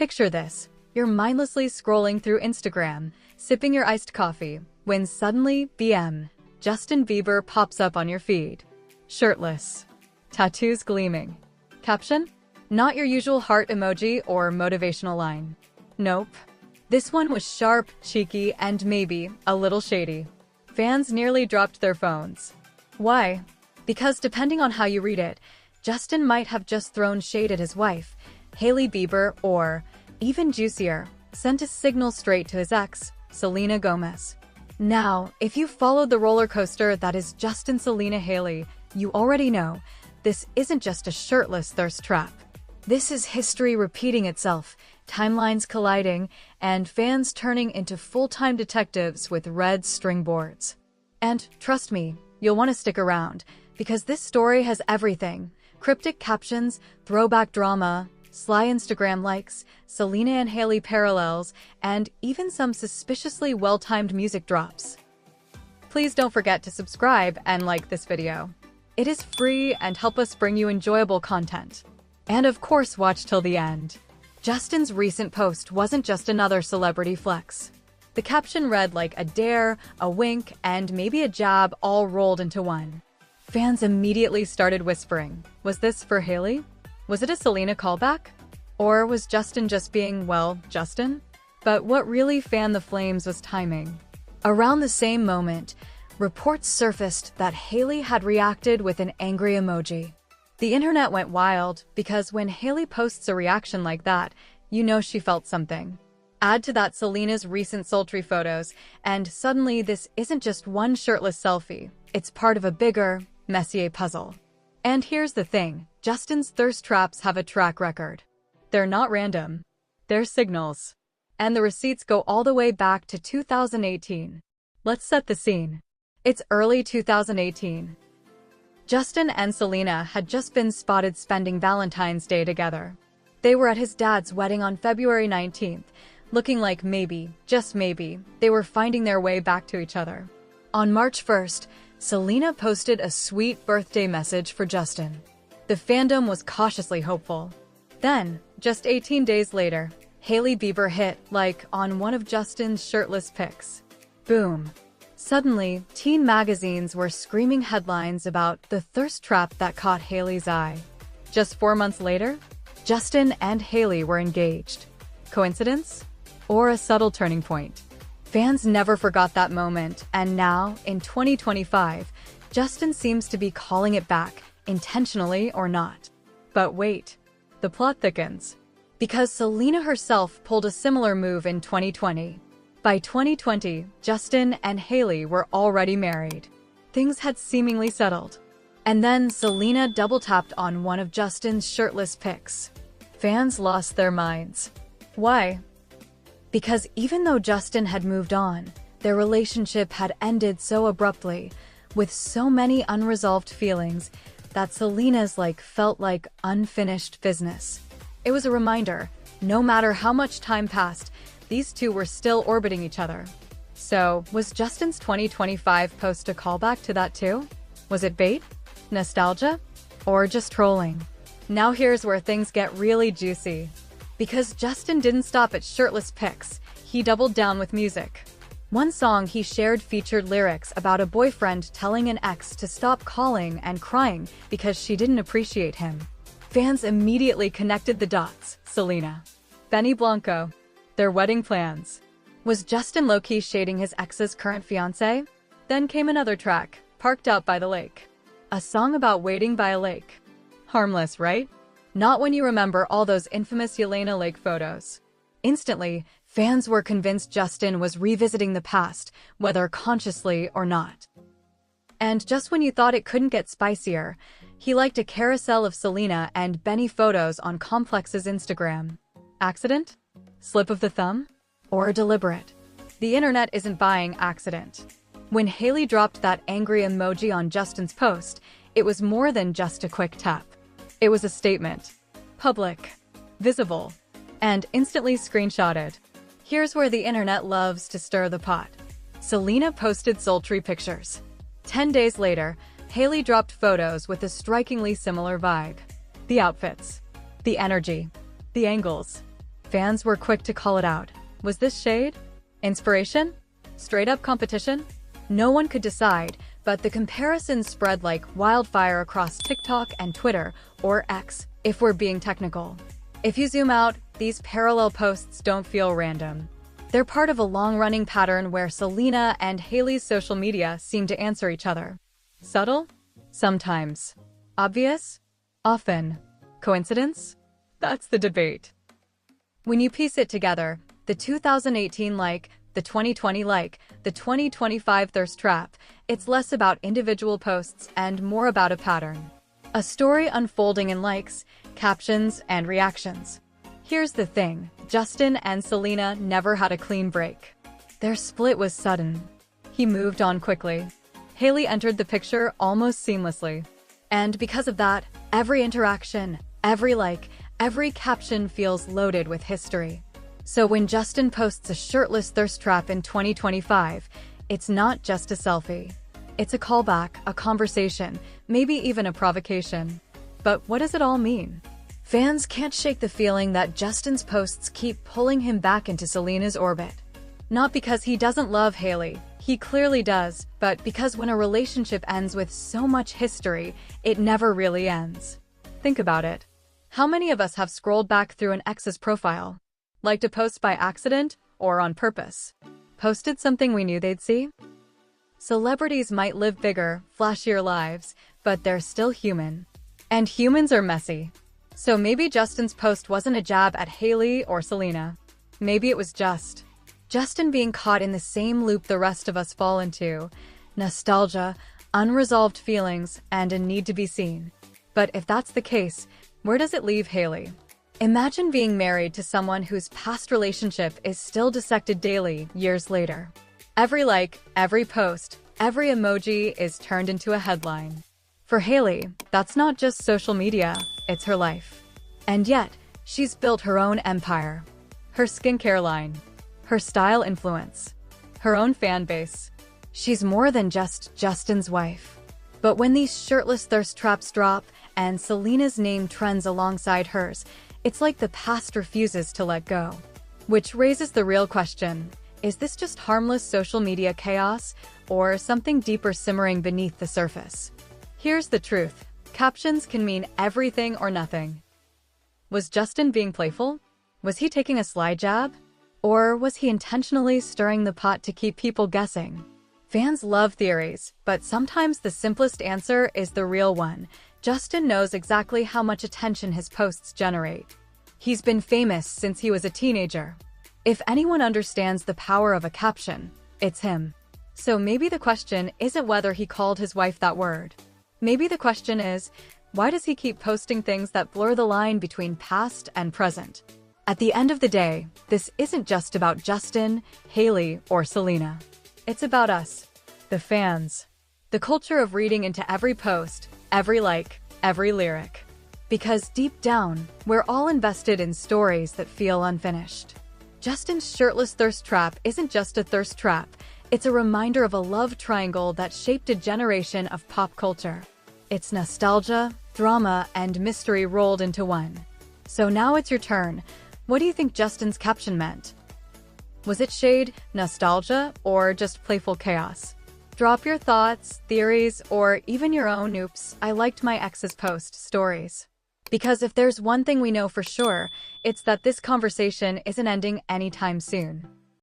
Picture this. You're mindlessly scrolling through Instagram, sipping your iced coffee, when suddenly, BM, Justin Bieber pops up on your feed. Shirtless. Tattoos gleaming. Caption? Not your usual heart emoji or motivational line. Nope. This one was sharp, cheeky, and maybe a little shady. Fans nearly dropped their phones. Why? Because depending on how you read it, Justin might have just thrown shade at his wife, Hailey Bieber, or, even juicier, sent a signal straight to his ex, Selena Gomez. Now, if you followed the roller coaster that is Justin Selena Hailey, you already know, this isn't just a shirtless thirst trap. This is history repeating itself, timelines colliding, and fans turning into full-time detectives with red string boards. And, trust me, you'll want to stick around, because this story has everything. Cryptic captions, throwback drama, sly Instagram likes, Selena and Hailey parallels, and even some suspiciously well-timed music drops. Please don't forget to subscribe and like this video. It is free and help us bring you enjoyable content. And of course, watch till the end. Justin's recent post wasn't just another celebrity flex. The caption read like a dare, a wink, and maybe a jab all rolled into one. Fans immediately started whispering, was this for Hailey? Was it a Selena callback? Or was Justin just being, well, Justin? But what really fanned the flames was timing. Around the same moment, reports surfaced that Hailey had reacted with an angry emoji. The internet went wild because when Hailey posts a reaction like that, you know she felt something. Add to that Selena's recent sultry photos, and suddenly this isn't just one shirtless selfie. It's part of a bigger, messier puzzle. And here's the thing, Justin's thirst traps have a track record. They're not random. They're signals. And the receipts go all the way back to 2018. Let's set the scene. It's early 2018. Justin and Selena had just been spotted spending Valentine's Day together. They were at his dad's wedding on February 19th, looking like maybe, just maybe, they were finding their way back to each other. On March 1st, Selena posted a sweet birthday message for Justin. The fandom was cautiously hopeful. Then, just 18 days later, Hailey Bieber hit like on one of Justin's shirtless pics. Boom. Suddenly, teen magazines were screaming headlines about the thirst trap that caught Hailey's eye. Just 4 months later, Justin and Hailey were engaged. Coincidence? Or a subtle turning point? Fans never forgot that moment, and now, in 2025, Justin seems to be calling it back, intentionally or not. But wait, the plot thickens. Because Selena herself pulled a similar move in 2020. By 2020, Justin and Hailey were already married. Things had seemingly settled. And then Selena double-tapped on one of Justin's shirtless pics. Fans lost their minds. Why? Because even though Justin had moved on, their relationship had ended so abruptly, with so many unresolved feelings, that Selena's felt like unfinished business. It was a reminder, no matter how much time passed, these two were still orbiting each other. So, was Justin's 2025 post a callback to that too? Was it bait? Nostalgia? Or just trolling? Now here's where things get really juicy. Because Justin didn't stop at shirtless pics, he doubled down with music. One song he shared featured lyrics about a boyfriend telling an ex to stop calling and crying because she didn't appreciate him. Fans immediately connected the dots. Selena, Benny Blanco, their wedding plans. Was Justin low-key shading his ex's current fiancé? Then came another track, Parked Out by the Lake. A song about waiting by a lake. Harmless, right? Not when you remember all those infamous Yelena Lake photos. Instantly, fans were convinced Justin was revisiting the past, whether consciously or not. And just when you thought it couldn't get spicier, he liked a carousel of Selena and Benny photos on Complex's Instagram. Accident? Slip of the thumb? Or deliberate? The internet isn't buying accident. When Hailey dropped that angry emoji on Justin's post, it was more than just a quick tap. It was a statement. Public. Visible. And instantly screenshotted. Here's where the internet loves to stir the pot. Selena posted sultry pictures. 10 days later, Hailey dropped photos with a strikingly similar vibe. The outfits. The energy. The angles. Fans were quick to call it out. Was this shade? Inspiration? Straight up competition? No one could decide, but the comparisons spread like wildfire across TikTok and Twitter, or X, if we're being technical. If you zoom out, these parallel posts don't feel random. They're part of a long-running pattern where Selena and Hailey's social media seem to answer each other. Subtle? Sometimes. Obvious? Often. Coincidence? That's the debate. When you piece it together, the 2018 like, the 2020 like, the 2025 thirst trap, it's less about individual posts and more about a pattern. A story unfolding in likes, captions, and reactions. Here's the thing, Justin and Selena never had a clean break. Their split was sudden. He moved on quickly. Hailey entered the picture almost seamlessly. And because of that, every interaction, every like, every caption feels loaded with history. So when Justin posts a shirtless thirst trap in 2025, it's not just a selfie. It's a callback, a conversation, maybe even a provocation. But what does it all mean? Fans can't shake the feeling that Justin's posts keep pulling him back into Selena's orbit. Not because he doesn't love Hailey, he clearly does, but because when a relationship ends with so much history, it never really ends. Think about it. How many of us have scrolled back through an ex's profile? Liked a post by accident or on purpose? Posted something we knew they'd see? Celebrities might live bigger, flashier lives, but they're still human. And humans are messy. So maybe Justin's post wasn't a jab at Hailey or Selena. Maybe it was just Justin being caught in the same loop the rest of us fall into. Nostalgia, unresolved feelings, and a need to be seen. But if that's the case, where does it leave Hailey? Imagine being married to someone whose past relationship is still dissected daily, years later. Every like, every post, every emoji is turned into a headline. For Hailey, that's not just social media, it's her life. And yet, she's built her own empire. Her skincare line, her style influence, her own fan base. She's more than just Justin's wife. But when these shirtless thirst traps drop and Selena's name trends alongside hers, it's like the past refuses to let go. Which raises the real question. Is this just harmless social media chaos, or something deeper simmering beneath the surface? Here's the truth. Captions can mean everything or nothing. Was Justin being playful? Was he taking a sly jab? Or was he intentionally stirring the pot to keep people guessing? Fans love theories, but sometimes the simplest answer is the real one. Justin knows exactly how much attention his posts generate. He's been famous since he was a teenager. If anyone understands the power of a caption, it's him. So maybe the question isn't whether he called his wife that word. Maybe the question is, why does he keep posting things that blur the line between past and present? At the end of the day, this isn't just about Justin, Hailey, or Selena. It's about us, the fans. The culture of reading into every post, every like, every lyric. Because deep down, we're all invested in stories that feel unfinished. Justin's shirtless thirst trap isn't just a thirst trap, it's a reminder of a love triangle that shaped a generation of pop culture. It's nostalgia, drama, and mystery rolled into one. So now it's your turn. What do you think Justin's caption meant? Was it shade, nostalgia, or just playful chaos? Drop your thoughts, theories, or even your own "oops, I liked my ex's post" stories. Because if there's one thing we know for sure, it's that this conversation isn't ending anytime soon.